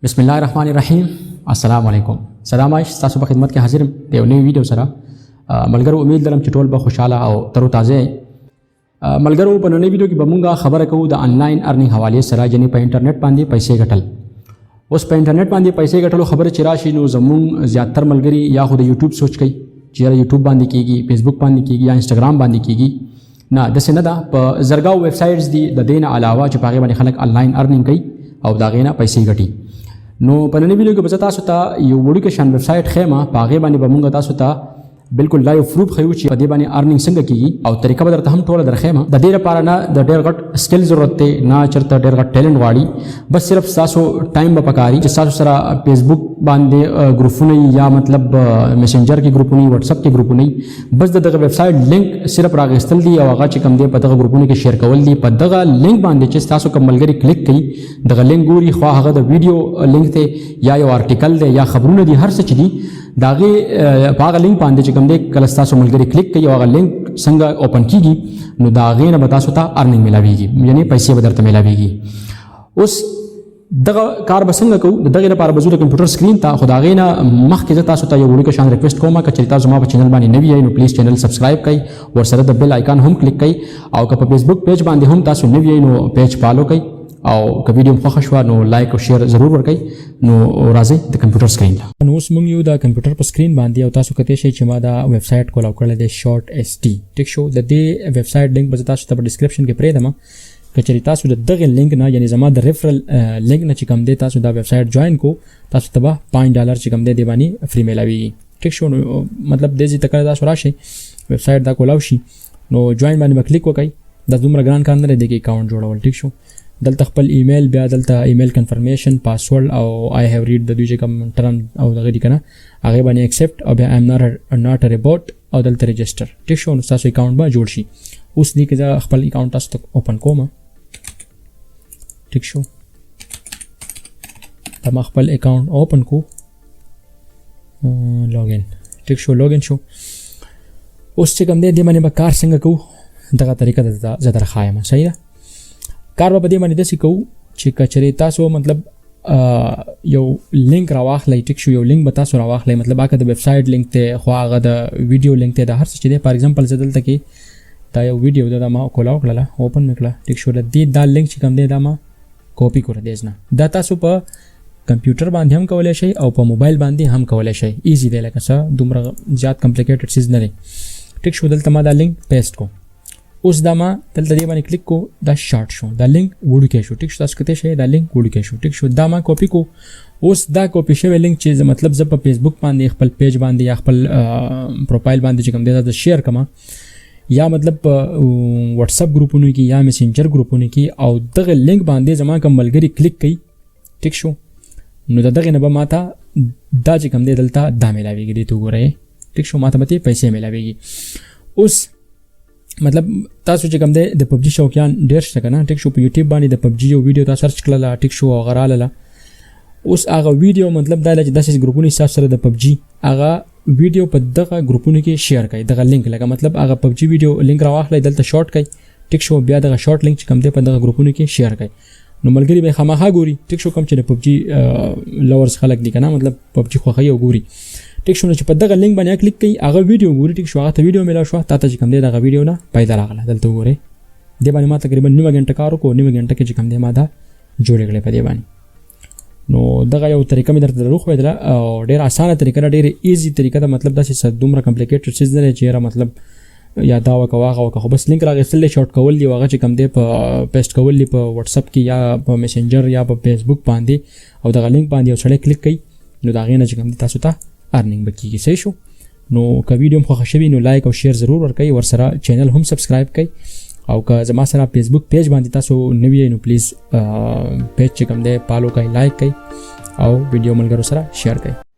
बिस्मिल्लाहिर्रहमानिर्रहीम अस्सलाम वालेकुम सलाम तاسو په خدمت کې حاضر یم د یو نوې ویډیو سره ملګرو امید لرم چې ټول به خوشاله او تروتازه ملګرو په نوې ویډیو کې به مونږه خبره کوو د انلاین ارنینګ حواله سره یعنی په انټرنیټ باندې پیسې ګټل اوس په انټرنیټ باندې پیسې ګټلو خبره چې راشي نو زمون زیاتره ملګری یا خو د یوټیوب سوچ کوي چې یوټیوب باندې کیږي فیسبوک باندې کیږي یا انستګرام باندې کیږي نه د سینه دا په زرګاو ویب سایټس دي د دین علاوه چې پاغه باندې خلک انلاین ارنینګ کوي او دا غینه پیسې ګټي نو په نن ویډیو کې به تاسو ته یو وړو کې شان ویب سایټ خېما پاغه باندې به مونږ تاسو ته بالکل لایو پروف خو چې په دې باندې ارنینګ څنګه کیږي او طریقه به درته هم ټوله درخېما د دې لپاره نه د ډېر غټ سکل ضرورت دی نه چرته ډېر غټ ټیلنټ واړي بس صرف تاسو ټایم به پکاري چې تاسو سره فیسبوک باندې ګروپونه یا مطلب میسنجر کې ګروپونه واتس اپ کې ګروپونه بس دغه ویب سایټ لینک صرف راغستل دی او هغه چې کوم دی په دغه ګروپونه کې شیر کول دی په دغه لینک باندې چې تاسو کوم ملګری کلیک کړي دغه لینک ګوري خو هغه د ویډیو لینک ته یا یو آرټیکل دی یا خبرونه دي هر څه چې دي داغه هغه لینک باندې چې کوم دی کله تاسو ملګری کلیک کوي هغه لینک څنګه اوپن کیږي نو داغه نه به تاسو ته ارنینګ ملاويږي یعنی پیسې به درته ملاويږي اوس دغه کار به څنګه کوو دغه لپاره به زه د کمپیوټر سکرین ته خدای نه مخکې تاسو ته یو وړو کې شان ریکوست کوم چې تاسو ما په چینل باندې نوی یې نو پلیز چینل سبسکرایب کړئ او سره د بیل آیکن هم کلیک کړئ او که په فیسبوک پیج باندې هم تاسو نوی یې نو پیج فالو کړئ او که ویډیو خوښ شو نو لایک او شیر ضرور ورکړئ نو راځي د کمپیوټر سکرین ته نو اوس موږ یو د کمپیوټر په سکرین باندې او تاسو کته شي چې ما دا ویب سایټ کولاو کړل دی شارټ اس ټي ټیک شو د دې ویب سایټ لینک به تاسو ته په ډسکرپشن کې پرې دم کچری تاسو د دغه لینک نه یعنی زما د ریفرل لینک نه چې کوم دی تاسو دا ویب سایټ جوائن کو تاسو ته $5 چې کوم دی باندې فری ملاويږي ټیک شو مطلب د دې تکړه تاسو راشي ویب سایټ دا کولاو شي نو جوائن باندې کلیک وکړئ د دومره ګران کار نه دی کې اکاونټ جوړول ټیک شو دلته خپل ایمیل بیا دلته ایمیل کنفرمیشن پاسورډ او آی هاف ریډ د دوی چې کوم ټرم او دغه دي کنه هغه باندې ایکسپټ او بیا ایم ناٹ ا روبوټ او دلته ريجستر ټیک شو نو تاسو اکاونټ به جوړ شي اوس دې کې خپل اکاونټ تاسو اوپن کوم ټیک شو تم خپل اکاونټ اوپن کو لاګین ټیک شو لاګین شو اوس چې کوم دې باندې به کار څنګه کو دغه طریقه زه درخوایم صحیح ده کار به دې باندې داسې کوو چې کچری تاسو مطلب یو لینک راواخلئ ټیک شو یو لینک به تاسو راواخلئ مطلب هغه د ویب سایټ لینک ته خو هغه د ویډیو لینک ته د هر څه چې دی فار ایگزامپل زه دلته کې دا یو ویډیو دا ما کولاو کړله اوپن مې کړه ټیک شو دا لینک چې کوم دی دا ما کاپی کړی دی نه دا تاسو په کمپیوټر باندې هم کولای شئ او په موبایل باندې هم کولای شئ ایزی دی لکه څه دومره زیات کمپلیکیټډ چیز نه دی ټیک شو دلته ما دا لینک پیسټ کو اوس دا ما دلته دی باندې کلیک کو دا شارټ شو دا لینک وړو کې شو ټیک شو تاسو کته شي دا لینک وړو کې شو ټیک شو دا ما کاپی کو اوس دا کاپی شوی لینک چې مطلب زه په فیسبوک باندې خپل پیج باندې یا خپل پروفایل باندې چې کوم دی دا شیر کما یا مطلب واتس اپ ګروپونو کې یا میسنجر ګروپونو کې او دغه لینک باندې زما کوم ملګری کلیک کړي ټیک شو نو دغه نه به ماته دا چې کوم دی دلته دا ملاويږي دې تو ګورئ ټیک شو ماته به پیسې ملاويږي اوس مطلب تاسو چې کوم دی د پبجی شوقیان ډیر شته کنه ټیک شو په یوټیوب باندې د پبجی یو ویډیو تاسو سرچ کړل ټیک شو او غراله اوس هغه ویډیو مطلب دا چې داسې ګروپونه تاسو سره د پبجی هغه ویډیو په دغه ګروپونو کې شیر کړئ دغه لینک لکه مطلب هغه پبجی ویډیو لینک راواخلئ دلته شارټ کړئ ټیک شو بیا دغه شارټ لینک چې کوم دی په دغه ګروپونو کې شیر کړئ نو ملګری به خامخا ګوري ټیک شو کوم چې د پبجی لورز خلک دي کنه مطلب پبجی خوخه یو ګوري ټیک شو چې په دغه لینک باندې کلیک کړئ هغه ویډیو ګوري ټیک شو هغه ته ویډیو ملا شو تاسو چې کوم دی دغه ویډیو نه پیدا راغله دلته ګورئ دې باندې ما تقریبا 9 غنټه کار وکړو 9 غنټه کې چې کوم دی ما دا جوړ کړل په دې باندې نو دغه یو طریقه مې درته درو خو او ډیر اسانه طریقه ډیر ایزی طریقه دا مطلب دا چې دومره کمپلیکیټډ چیز نه لري چې مطلب یا دا وکواغه خو بس لینک راغستل شارټ کول دی واغه چې کوم دی په پیسټ کول دی په واتس اپ کې یا په میسنجر یا په فیسبوک باندې او دغه لینک باندې یو سړی کلیک کړي نو دا غینه چې کوم دی تاسو ته ارنینګ بکیږي صحیح شو نو که ویډیو مخ خوښوي نو لایک او شیر ضرور ورکړئ ورسره چینل هم سبسکرایب کړئ او که زما سره فیسبوک پیج باندې تاسو نوی نو پلیز پیج چې کوم دی فالو کړئ لایک کړئ او ویډیو ملګرو سره شیر کړئ